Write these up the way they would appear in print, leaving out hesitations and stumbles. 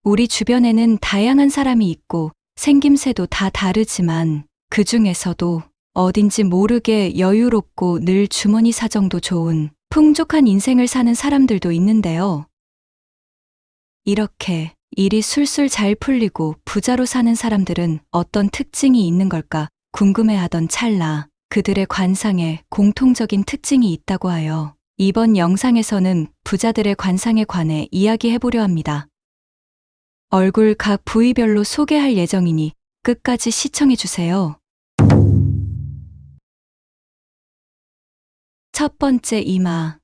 우리 주변에는 다양한 사람이 있고 생김새도 다 다르지만 그 중에서도 어딘지 모르게 여유롭고 늘 주머니 사정도 좋은 풍족한 인생을 사는 사람들도 있는데요. 이렇게 일이 술술 잘 풀리고 부자로 사는 사람들은 어떤 특징이 있는 걸까 궁금해하던 찰나 그들의 관상에 공통적인 특징이 있다고 하여 이번 영상에서는 부자들의 관상에 관해 이야기해보려 합니다. 얼굴 각 부위별로 소개할 예정이니 끝까지 시청해주세요. 첫 번째, 이마.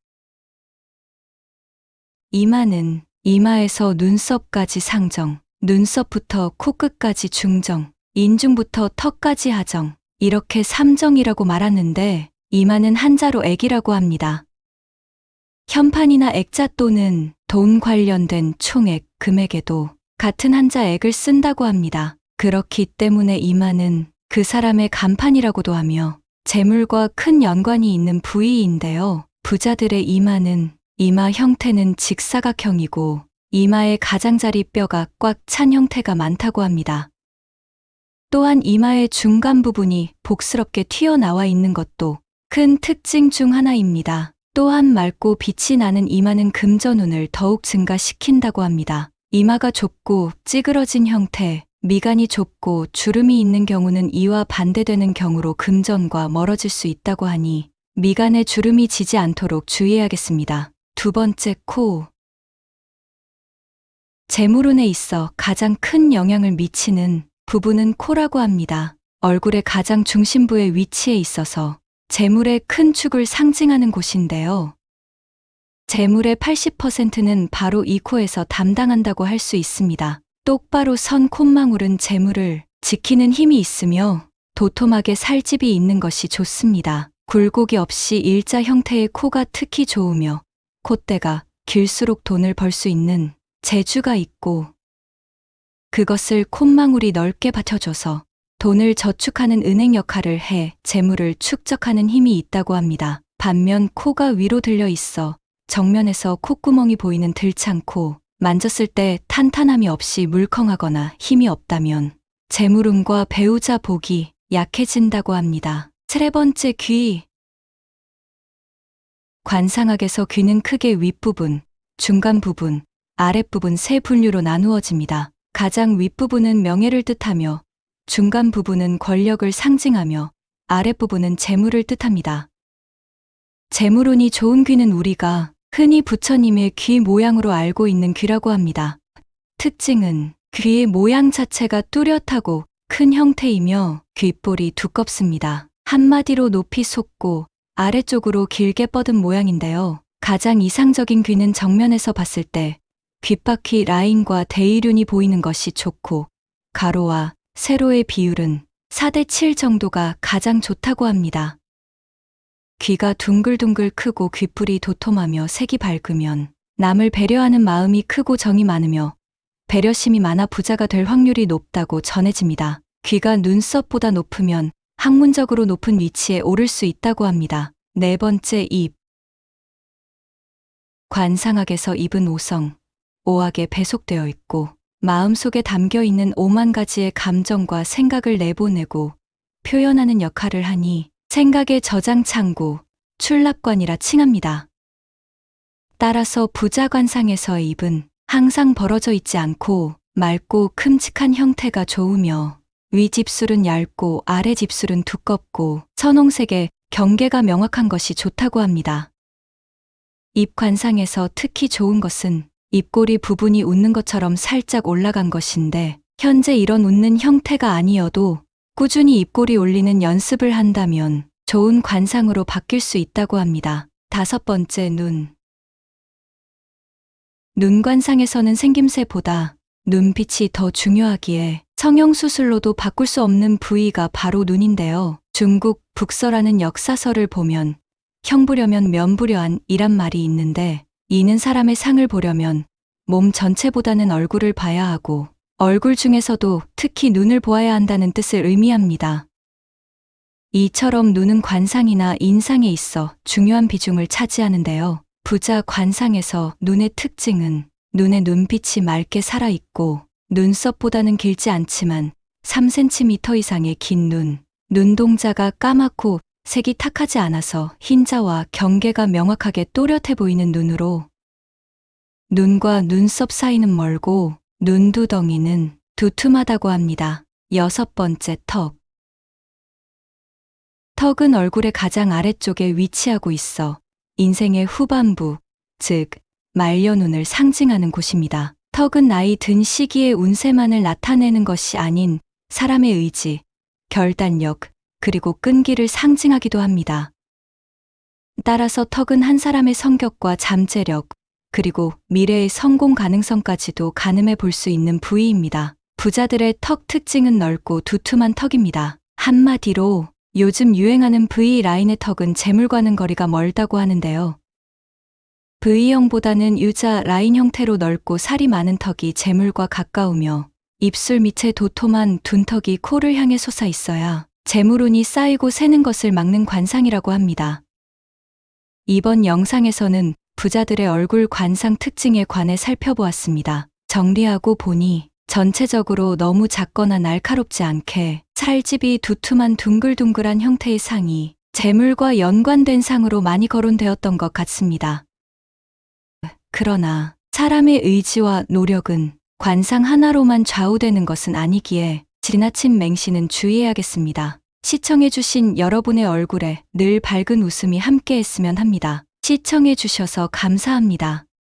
이마는 이마에서 눈썹까지 상정, 눈썹부터 코끝까지 중정, 인중부터 턱까지 하정, 이렇게 삼정이라고 말하는데 이마는 한자로 액이라고 합니다. 현판이나 액자 또는 돈 관련된 총액, 금액에도 같은 한자 액을 쓴다고 합니다. 그렇기 때문에 이마는 그 사람의 간판이라고도 하며 재물과 큰 연관이 있는 부위인데요. 부자들의 이마는 이마 형태는 직사각형이고 이마의 가장자리 뼈가 꽉 찬 형태가 많다고 합니다. 또한 이마의 중간 부분이 복스럽게 튀어나와 있는 것도 큰 특징 중 하나입니다. 또한 맑고 빛이 나는 이마는 금전운을 더욱 증가시킨다고 합니다. 이마가 좁고 찌그러진 형태, 미간이 좁고 주름이 있는 경우는 이와 반대되는 경우로 금전과 멀어질 수 있다고 하니 미간에 주름이 지지 않도록 주의해야겠습니다. 두 번째, 코. 재물운에 있어 가장 큰 영향을 미치는 부분은 코라고 합니다. 얼굴의 가장 중심부에 위치해 있어서 재물의 큰 축을 상징하는 곳인데요. 재물의 80%는 바로 이 코에서 담당한다고 할 수 있습니다. 똑바로 선 콧망울은 재물을 지키는 힘이 있으며 도톰하게 살집이 있는 것이 좋습니다. 굴곡이 없이 일자 형태의 코가 특히 좋으며 콧대가 길수록 돈을 벌 수 있는 재주가 있고 그것을 콧망울이 넓게 받쳐줘서 돈을 저축하는 은행 역할을 해 재물을 축적하는 힘이 있다고 합니다. 반면 코가 위로 들려 있어 정면에서 콧구멍이 보이는 들창코, 만졌을 때 탄탄함이 없이 물컹하거나 힘이 없다면 재물운과 배우자 복이 약해진다고 합니다. 세 번째, 귀. 관상학에서 귀는 크게 윗부분, 중간 부분, 아랫부분 세 분류로 나누어집니다. 가장 윗부분은 명예를 뜻하며 중간 부분은 권력을 상징하며 아랫부분은 재물을 뜻합니다. 재물운이 좋은 귀는 우리가 흔히 부처님의 귀 모양으로 알고 있는 귀라고 합니다. 특징은 귀의 모양 자체가 뚜렷하고 큰 형태이며 귓볼이 두껍습니다. 한마디로 높이 솟고 아래쪽으로 길게 뻗은 모양인데요. 가장 이상적인 귀는 정면에서 봤을 때 귓바퀴 라인과 대이륜이 보이는 것이 좋고 가로와 세로의 비율은 4대 7 정도가 가장 좋다고 합니다. 귀가 둥글둥글 크고 귓불이 도톰하며 색이 밝으면 남을 배려하는 마음이 크고 정이 많으며 배려심이 많아 부자가 될 확률이 높다고 전해집니다. 귀가 눈썹보다 높으면 학문적으로 높은 위치에 오를 수 있다고 합니다. 네 번째, 입. 관상학에서 입은 오성, 오악에 배속되어 있고 마음속에 담겨 있는 5만 가지의 감정과 생각을 내보내고 표현하는 역할을 하니 생각의 저장 창구, 출납관이라 칭합니다. 따라서 부자 관상에서의 입은 항상 벌어져 있지 않고 맑고 큼직한 형태가 좋으며 위집술은 얇고 아래집술은 두껍고 선홍색의 경계가 명확한 것이 좋다고 합니다. 입 관상에서 특히 좋은 것은 입꼬리 부분이 웃는 것처럼 살짝 올라간 것인데 현재 이런 웃는 형태가 아니어도 꾸준히 입꼬리 올리는 연습을 한다면 좋은 관상으로 바뀔 수 있다고 합니다. 다섯 번째, 눈. 눈 관상에서는 생김새보다 눈빛이 더 중요하기에 성형수술로도 바꿀 수 없는 부위가 바로 눈인데요. 중국 북서라는 역사서를 보면 형부려면 면부려한 이란 말이 있는데 이는 사람의 상을 보려면 몸 전체보다는 얼굴을 봐야 하고 얼굴 중에서도 특히 눈을 보아야 한다는 뜻을 의미합니다. 이처럼 눈은 관상이나 인상에 있어 중요한 비중을 차지하는데요. 부자 관상에서 눈의 특징은 눈에 눈빛이 맑게 살아있고 눈썹보다는 길지 않지만 3cm 이상의 긴 눈. 눈동자가 까맣고 색이 탁하지 않아서 흰자와 경계가 명확하게 또렷해 보이는 눈으로 눈과 눈썹 사이는 멀고 눈두덩이는 두툼하다고 합니다. 6번째 턱. 턱은 얼굴의 가장 아래쪽에 위치하고 있어 인생의 후반부, 즉 말년운을 상징하는 곳입니다. 턱은 나이 든 시기의 운세만을 나타내는 것이 아닌 사람의 의지, 결단력, 그리고 끈기를 상징하기도 합니다. 따라서 턱은 한 사람의 성격과 잠재력, 그리고 미래의 성공 가능성까지도 가늠해 볼 수 있는 부위입니다. 부자들의 턱 특징은 넓고 두툼한 턱입니다. 한마디로 요즘 유행하는 V라인의 턱은 재물과는 거리가 멀다고 하는데요. V형보다는 U자 라인 형태로 넓고 살이 많은 턱이 재물과 가까우며 입술 밑에 도톰한 둔턱이 코를 향해 솟아 있어야 재물운이 쌓이고 새는 것을 막는 관상이라고 합니다. 이번 영상에서는 부자들의 얼굴 관상 특징에 관해 살펴보았습니다. 정리하고 보니 전체적으로 너무 작거나 날카롭지 않게 살집이 두툼한 둥글둥글한 형태의 상이 재물과 연관된 상으로 많이 거론되었던 것 같습니다. 그러나 사람의 의지와 노력은 관상 하나로만 좌우되는 것은 아니기에 지나친 맹신은 주의해야겠습니다. 시청해주신 여러분의 얼굴에 늘 밝은 웃음이 함께했으면 합니다. 시청해주셔서 감사합니다.